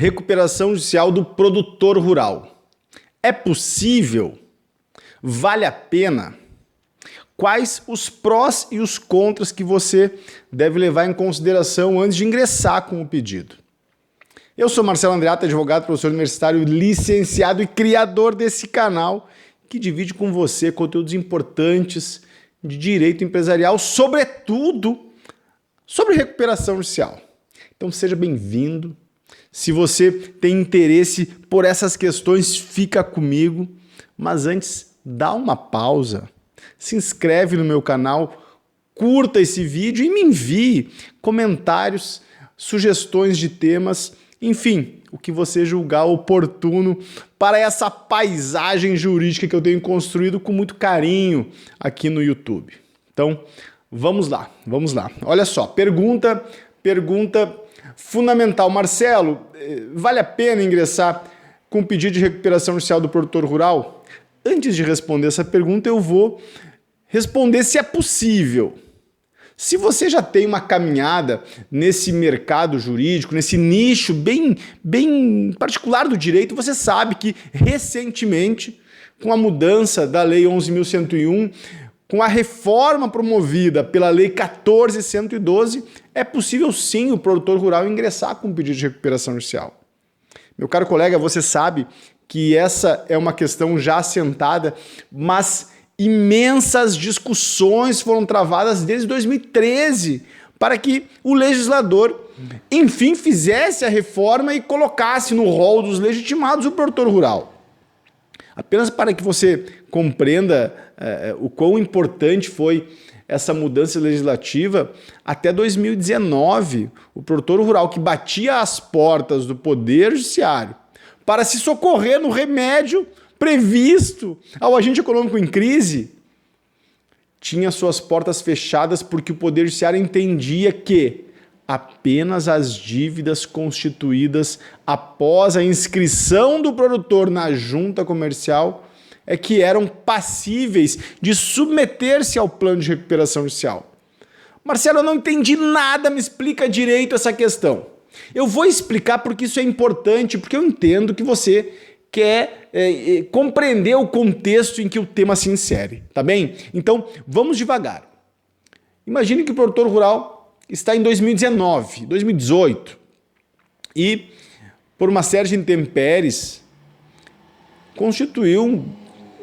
recuperação judicial do produtor rural. É possível? Vale a pena? Quais os prós e os contras que você deve levar em consideração antes de ingressar com o pedido? Eu sou Marcelo Andreatta, advogado, professor universitário, licenciado e criador desse canal que divide com você conteúdos importantes de direito empresarial, sobretudo sobre recuperação judicial. Então seja bem-vindo. Se você tem interesse por essas questões, fica comigo. Mas antes, dá uma pausa, se inscreve no meu canal, curta esse vídeo e me envie comentários, sugestões de temas, enfim, o que você julgar oportuno para essa paisagem jurídica que eu tenho construído com muito carinho aqui no YouTube. Então, vamos lá. Olha só, pergunta fundamental. Marcelo, vale a pena ingressar com pedido de recuperação judicial do produtor rural? Antes de responder essa pergunta, eu vou responder se é possível. Se você já tem uma caminhada nesse mercado jurídico, nesse nicho bem particular do direito, você sabe que recentemente, com a mudança da Lei 11.101, com a reforma promovida pela Lei 14.112, é possível sim o produtor rural ingressar com pedido de recuperação judicial. Meu caro colega, você sabe que essa é uma questão já assentada, mas imensas discussões foram travadas desde 2013 para que o legislador, enfim, fizesse a reforma e colocasse no rol dos legitimados o produtor rural. Apenas para que você compreenda o quão importante foi essa mudança legislativa, até 2019, o produtor rural que batia às portas do Poder Judiciário para se socorrer no remédio previsto ao agente econômico em crise, tinha suas portas fechadas porque o Poder Judiciário entendia que apenas as dívidas constituídas após a inscrição do produtor na junta comercial é que eram passíveis de submeter-se ao plano de recuperação judicial. Marcelo, eu não entendi nada, me explica direito essa questão. Eu vou explicar porque isso é importante, porque eu entendo que você quer compreender o contexto em que o tema se insere, tá bem? Então, vamos devagar. Imagine que o produtor rural está em 2019, 2018 e, por uma série de intempéries, constituiu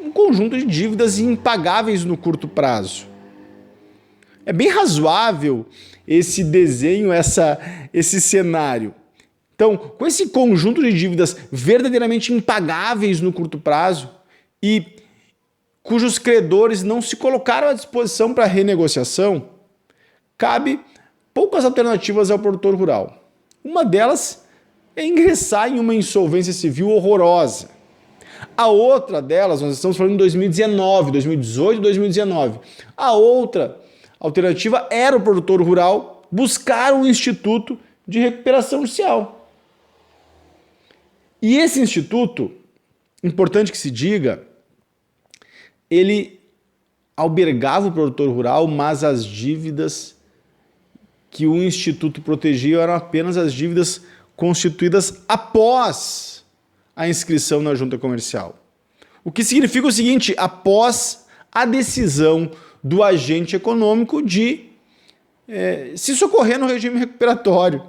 um conjunto de dívidas impagáveis no curto prazo. É bem razoável esse desenho, esse cenário. Então, com esse conjunto de dívidas verdadeiramente impagáveis no curto prazo e cujos credores não se colocaram à disposição para renegociação, cabe poucas alternativas ao produtor rural. Uma delas é ingressar em uma insolvência civil horrorosa. A outra delas, nós estamos falando em 2019, 2018 e 2019. A outra alternativa era o produtor rural buscar um instituto de recuperação judicial. E esse instituto, importante que se diga, ele albergava o produtor rural, mas as dívidas que o instituto protegia eram apenas as dívidas constituídas após a inscrição na junta comercial. O que significa o seguinte: após a decisão do agente econômico de se socorrer no regime recuperatório.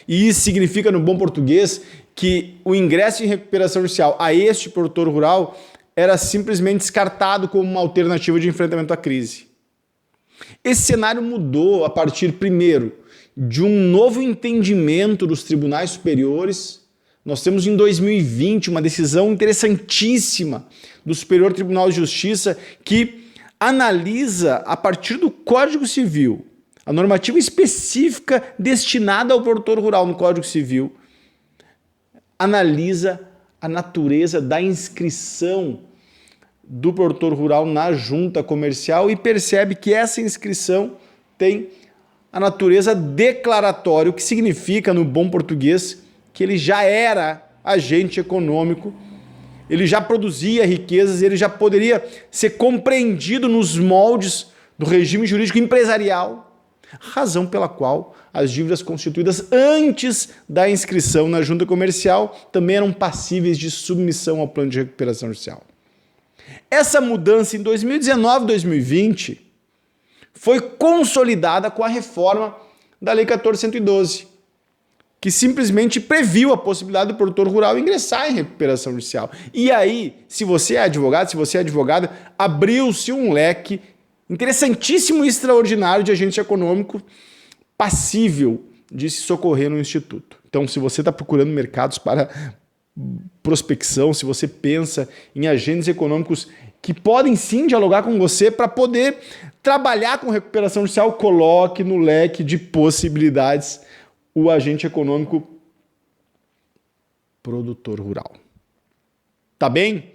E isso significa, no bom português, que o ingresso em recuperação judicial a este produtor rural era simplesmente descartado como uma alternativa de enfrentamento à crise. Esse cenário mudou a partir, primeiro, de um novo entendimento dos tribunais superiores. Nós temos em 2020 uma decisão interessantíssima do Superior Tribunal de Justiça que analisa, a partir do Código Civil, a normativa específica destinada ao produtor rural no Código Civil, analisa a natureza da inscrição do produtor rural na junta comercial e percebe que essa inscrição tem a natureza declaratória, o que significa, no bom português, que ele já era agente econômico, ele já produzia riquezas, ele já poderia ser compreendido nos moldes do regime jurídico empresarial. razão pela qual as dívidas constituídas antes da inscrição na junta comercial também eram passíveis de submissão ao plano de recuperação judicial. Essa mudança em 2019 e 2020 foi consolidada com a reforma da Lei 14.112, que simplesmente previu a possibilidade do produtor rural ingressar em recuperação judicial. E aí, se você é advogado, se você é advogada, abriu-se um leque interessantíssimo e extraordinário de agente econômico passível de se socorrer no Instituto. Então, se você está procurando mercados para prospecção, se você pensa em agentes econômicos que podem sim dialogar com você para poder trabalhar com recuperação judicial, coloque no leque de possibilidades o agente econômico produtor rural. Tá bem?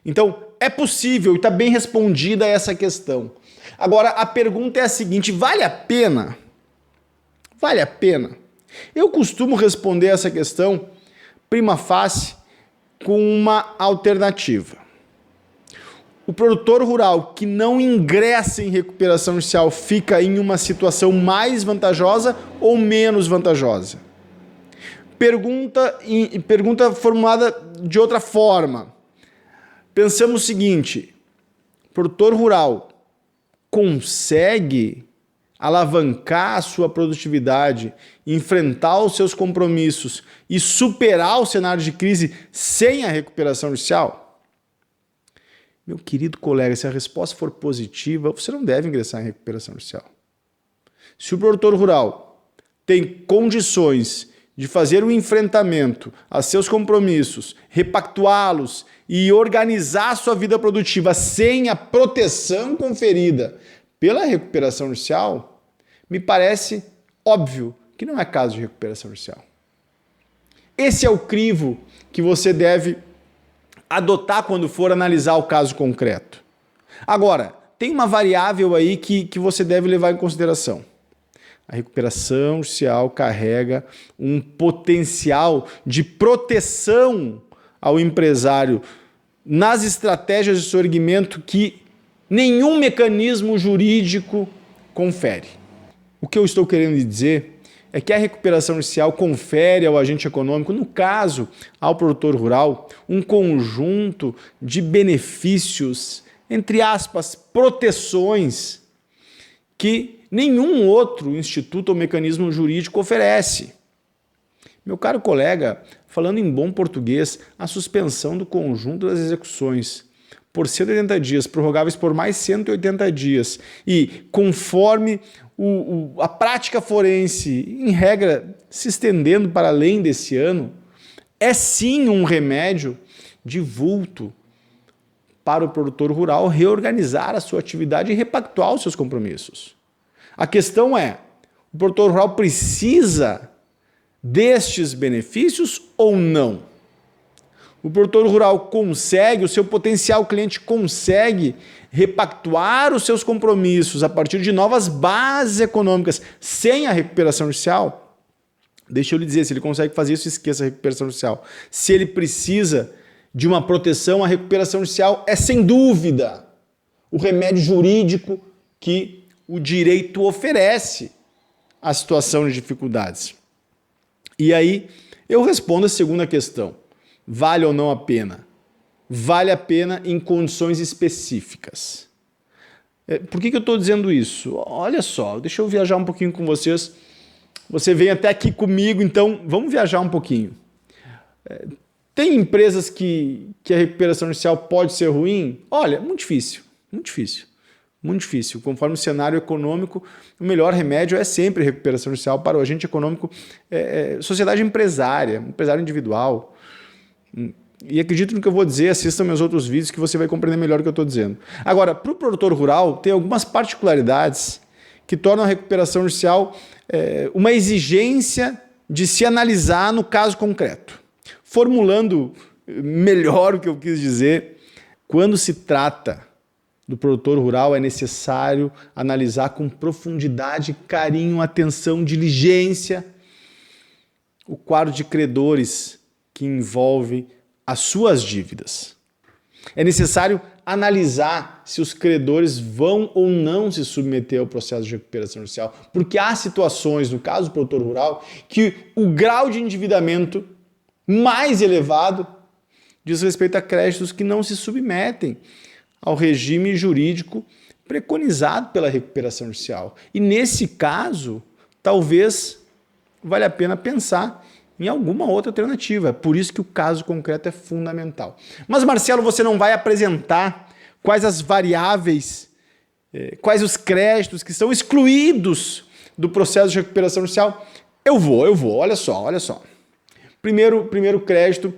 Então, é possível e está bem respondida essa questão. Agora, a pergunta é a seguinte: vale a pena? Vale a pena? Eu costumo responder essa questão prima facie com uma alternativa. O produtor rural que não ingressa em recuperação judicial fica em uma situação mais vantajosa ou menos vantajosa? Pergunta formulada de outra forma. Pensamos o seguinte: o produtor rural consegue alavancar a sua produtividade, enfrentar os seus compromissos e superar o cenário de crise sem a recuperação judicial? Meu querido colega, se a resposta for positiva, você não deve ingressar em recuperação judicial. Se o produtor rural tem condições de fazer o enfrentamento a seus compromissos, repactuá-los e organizar a sua vida produtiva sem a proteção conferida pela recuperação judicial, me parece óbvio que não é caso de recuperação judicial. Esse é o crivo que você deve adotar quando for analisar o caso concreto. Agora, tem uma variável aí que você deve levar em consideração. A recuperação judicial carrega um potencial de proteção ao empresário nas estratégias de sorgimento que nenhum mecanismo jurídico confere. O que eu estou querendo dizer é que a recuperação judicial confere ao agente econômico, no caso, ao produtor rural, um conjunto de benefícios, entre aspas, proteções, que nenhum outro instituto ou mecanismo jurídico oferece. Meu caro colega, falando em bom português, a suspensão do conjunto das execuções por 180 dias, prorrogáveis por mais 180 dias, e conforme a prática forense, em regra, se estendendo para além desse ano, é sim um remédio de vulto para o produtor rural reorganizar a sua atividade e repactuar os seus compromissos. A questão é, o produtor rural precisa destes benefícios ou não? O produtor rural consegue, o seu potencial cliente consegue repactuar os seus compromissos a partir de novas bases econômicas sem a recuperação judicial? Deixa eu lhe dizer, se ele consegue fazer isso, esqueça a recuperação judicial. Se ele precisa de uma proteção, a recuperação judicial é sem dúvida o remédio jurídico que o direito oferece à situação de dificuldades. E aí eu respondo a segunda questão. Vale ou não a pena? Vale a pena em condições específicas. Por que eu estou dizendo isso? Olha só, deixa eu viajar um pouquinho com vocês. Você vem até aqui comigo, então vamos viajar um pouquinho. Tem empresas que a recuperação judicial pode ser ruim? Olha, muito difícil, muito difícil. Muito difícil. Conforme o cenário econômico, o melhor remédio é sempre a recuperação judicial para o agente econômico, sociedade empresária, empresário individual. E acredito no que eu vou dizer, assistam meus outros vídeos que você vai compreender melhor o que eu estou dizendo. Agora, para o produtor rural, tem algumas particularidades que tornam a recuperação judicial uma exigência de se analisar no caso concreto. Formulando melhor o que eu quis dizer, quando se trata do produtor rural, é necessário analisar com profundidade, carinho, atenção, diligência o quadro de credores que envolve as suas dívidas. É necessário analisar se os credores vão ou não se submeter ao processo de recuperação judicial, porque há situações, no caso do produtor rural, que o grau de endividamento mais elevado diz respeito a créditos que não se submetem ao regime jurídico preconizado pela recuperação judicial. E nesse caso, talvez valha a pena pensar em alguma outra alternativa. É por isso que o caso concreto é fundamental. Mas, Marcelo, você não vai apresentar quais as variáveis, quais os créditos que são excluídos do processo de recuperação judicial? Eu vou. Olha só. Primeiro crédito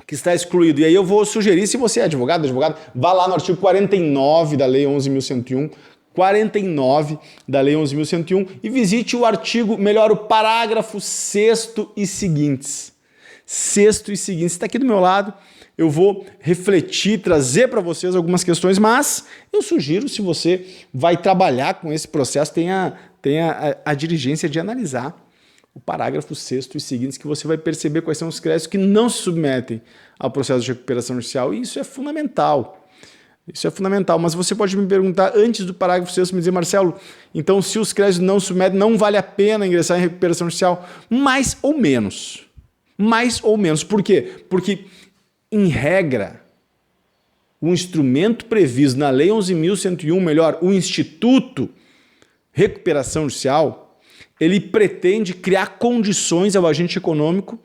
que está excluído. E aí eu vou sugerir, se você é advogado, vá lá no artigo 49 da Lei 11.101, 49 da Lei 11.101 e visite o parágrafo 6º e seguintes. Está aqui do meu lado, eu vou refletir, trazer para vocês algumas questões, mas eu sugiro, se você vai trabalhar com esse processo, tenha a diligência de analisar o parágrafo 6º e seguintes, que você vai perceber quais são os créditos que não se submetem ao processo de recuperação judicial, e isso é fundamental. Mas você pode me perguntar antes do parágrafo 6º, me dizer, Marcelo, então se os créditos não se submetem, não vale a pena ingressar em recuperação judicial? Mais ou menos. Por quê? Porque, em regra, o instrumento previsto na Lei 11.101, o Instituto Recuperação Judicial, ele pretende criar condições ao agente econômico,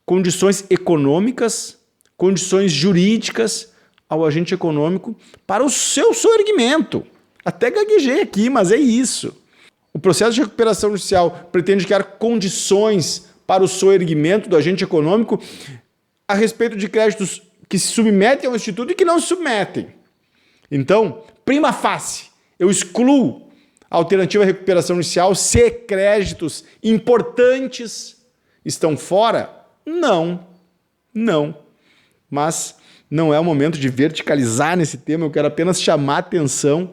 condições econômicas, condições jurídicas ao agente econômico para o seu soerguimento. Até gaguejei aqui, mas é isso. O processo de recuperação judicial pretende criar condições para o soerguimento do agente econômico a respeito de créditos que se submetem ao Instituto e que não se submetem. Então, prima facie, eu excluo a alternativa à recuperação judicial se créditos importantes estão fora? Não. Mas não é o momento de verticalizar nesse tema, eu quero apenas chamar a atenção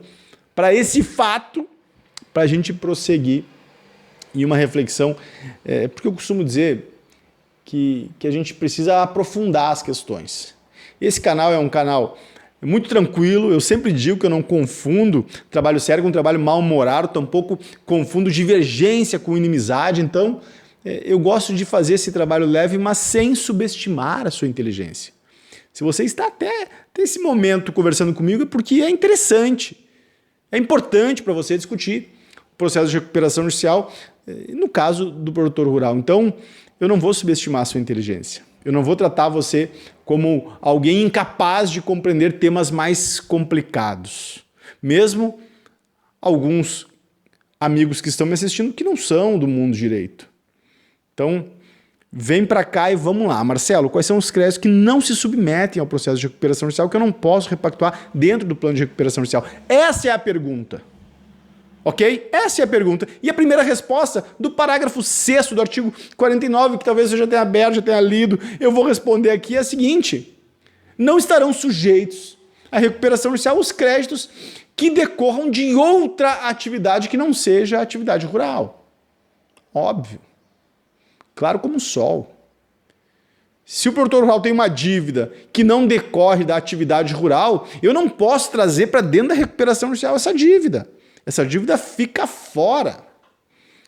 para esse fato, para a gente prosseguir em uma reflexão, porque eu costumo dizer que a gente precisa aprofundar as questões. Esse canal é um canal muito tranquilo, eu sempre digo que eu não confundo trabalho sério com trabalho mal-humorado, tampouco confundo divergência com inimizade, então eu gosto de fazer esse trabalho leve, mas sem subestimar a sua inteligência. Se você está até esse momento conversando comigo é porque é interessante, é importante para você discutir o processo de recuperação judicial, no caso do produtor rural. Então, eu não vou subestimar a sua inteligência. Eu não vou tratar você como alguém incapaz de compreender temas mais complicados. Mesmo alguns amigos que estão me assistindo que não são do mundo direito. Então, vem para cá e vamos lá. Marcelo, quais são os créditos que não se submetem ao processo de recuperação judicial que eu não posso repactuar dentro do plano de recuperação judicial? Essa é a pergunta. Ok? Essa é a pergunta. E a primeira resposta do parágrafo 6º do artigo 49, que talvez eu já tenha aberto, já tenha lido, eu vou responder aqui, é a seguinte: não estarão sujeitos à recuperação judicial os créditos que decorram de outra atividade que não seja a atividade rural. Óbvio. Claro como o sol. Se o produtor rural tem uma dívida que não decorre da atividade rural, eu não posso trazer para dentro da recuperação judicial essa dívida. Essa dívida fica fora.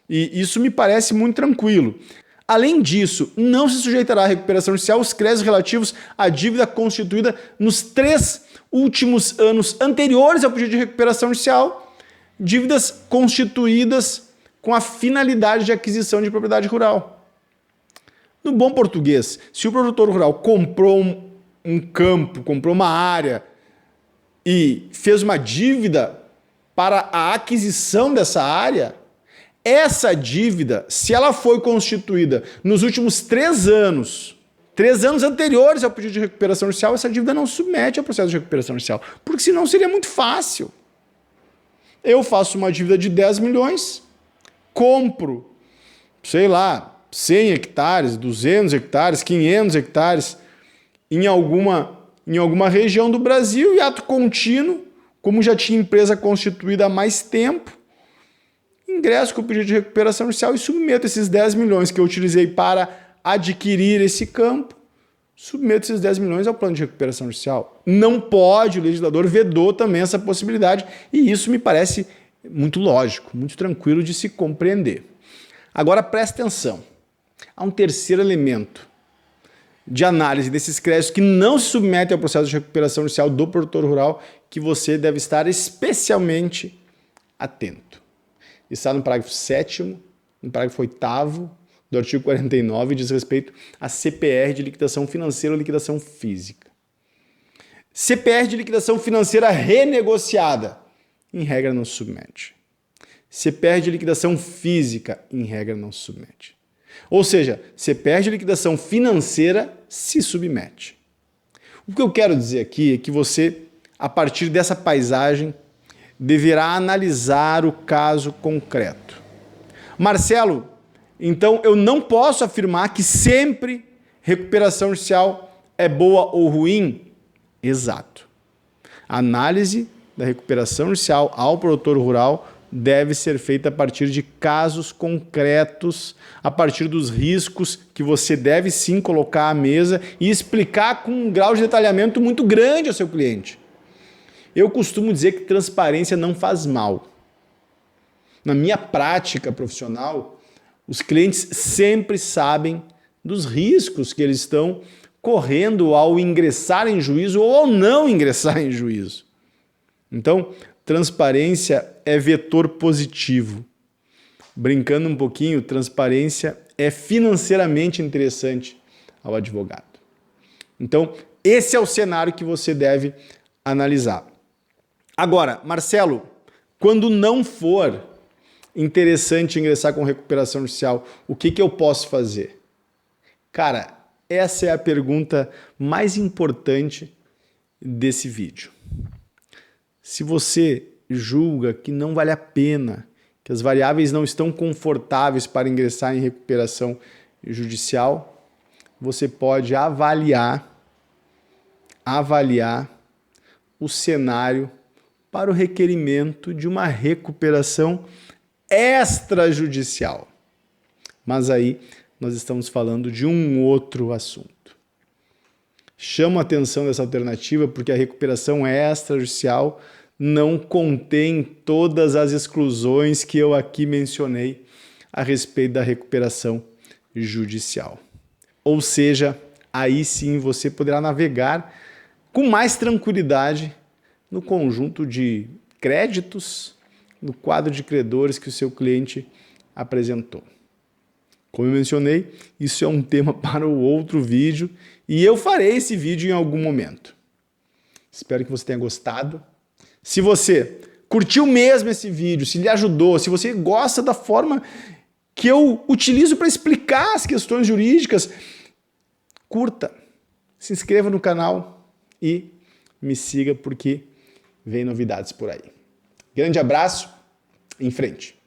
E isso me parece muito tranquilo. Além disso, não se sujeitará à recuperação judicial os créditos relativos à dívida constituída nos 3 últimos anos anteriores ao pedido de recuperação judicial, dívidas constituídas com a finalidade de aquisição de propriedade rural. No bom português, se o produtor rural comprou um campo, comprou uma área e fez uma dívida para a aquisição dessa área, essa dívida, se ela foi constituída nos últimos 3 anos anteriores ao pedido de recuperação judicial, essa dívida não submete ao processo de recuperação judicial, porque senão seria muito fácil. Eu faço uma dívida de 10 milhões, compro, sei lá, 100 hectares, 200 hectares, 500 hectares em alguma região do Brasil e ato contínuo, como já tinha empresa constituída há mais tempo, ingresso com o pedido de recuperação judicial e submeto esses 10 milhões que eu utilizei para adquirir esse campo, submeta esses 10 milhões ao plano de recuperação judicial. Não pode, o legislador vedou também essa possibilidade, e isso me parece muito lógico, muito tranquilo de se compreender. Agora presta atenção, há um terceiro elemento de análise desses créditos que não se submetem ao processo de recuperação judicial do produtor rural que você deve estar especialmente atento. Está no parágrafo 7º, no parágrafo 8º do artigo 49, diz respeito a CPR de liquidação financeira ou liquidação física. CPR de liquidação financeira renegociada, em regra não se submete. CPR de liquidação física, em regra não se submete. Ou seja, CPR de liquidação financeira se submete. O que eu quero dizer aqui é que você, a partir dessa paisagem, deverá analisar o caso concreto. Marcelo, então eu não posso afirmar que sempre recuperação judicial é boa ou ruim? Exato. A análise da recuperação judicial ao produtor rural deve ser feita a partir de casos concretos, a partir dos riscos que você deve sim colocar à mesa e explicar com um grau de detalhamento muito grande ao seu cliente. Eu costumo dizer que transparência não faz mal. Na minha prática profissional, os clientes sempre sabem dos riscos que eles estão correndo ao ingressar em juízo ou ao não ingressar em juízo. Então, transparência é vetor positivo. Brincando um pouquinho, transparência é financeiramente interessante ao advogado. Então, esse é o cenário que você deve analisar. Agora, Marcelo, quando não for interessante ingressar com recuperação judicial, o que eu posso fazer? Cara, essa é a pergunta mais importante desse vídeo. Se você julga que não vale a pena, que as variáveis não estão confortáveis para ingressar em recuperação judicial, você pode avaliar o cenário para o requerimento de uma recuperação extrajudicial. Mas aí nós estamos falando de um outro assunto. Chamo a atenção dessa alternativa porque a recuperação extrajudicial não contém todas as exclusões que eu aqui mencionei a respeito da recuperação judicial. Ou seja, aí sim você poderá navegar com mais tranquilidade no conjunto de créditos, no quadro de credores que o seu cliente apresentou. Como eu mencionei, isso é um tema para o outro vídeo e eu farei esse vídeo em algum momento. Espero que você tenha gostado. Se você curtiu mesmo esse vídeo, se lhe ajudou, se você gosta da forma que eu utilizo para explicar as questões jurídicas, curta, se inscreva no canal e me siga porque vem novidades por aí. Grande abraço, em frente.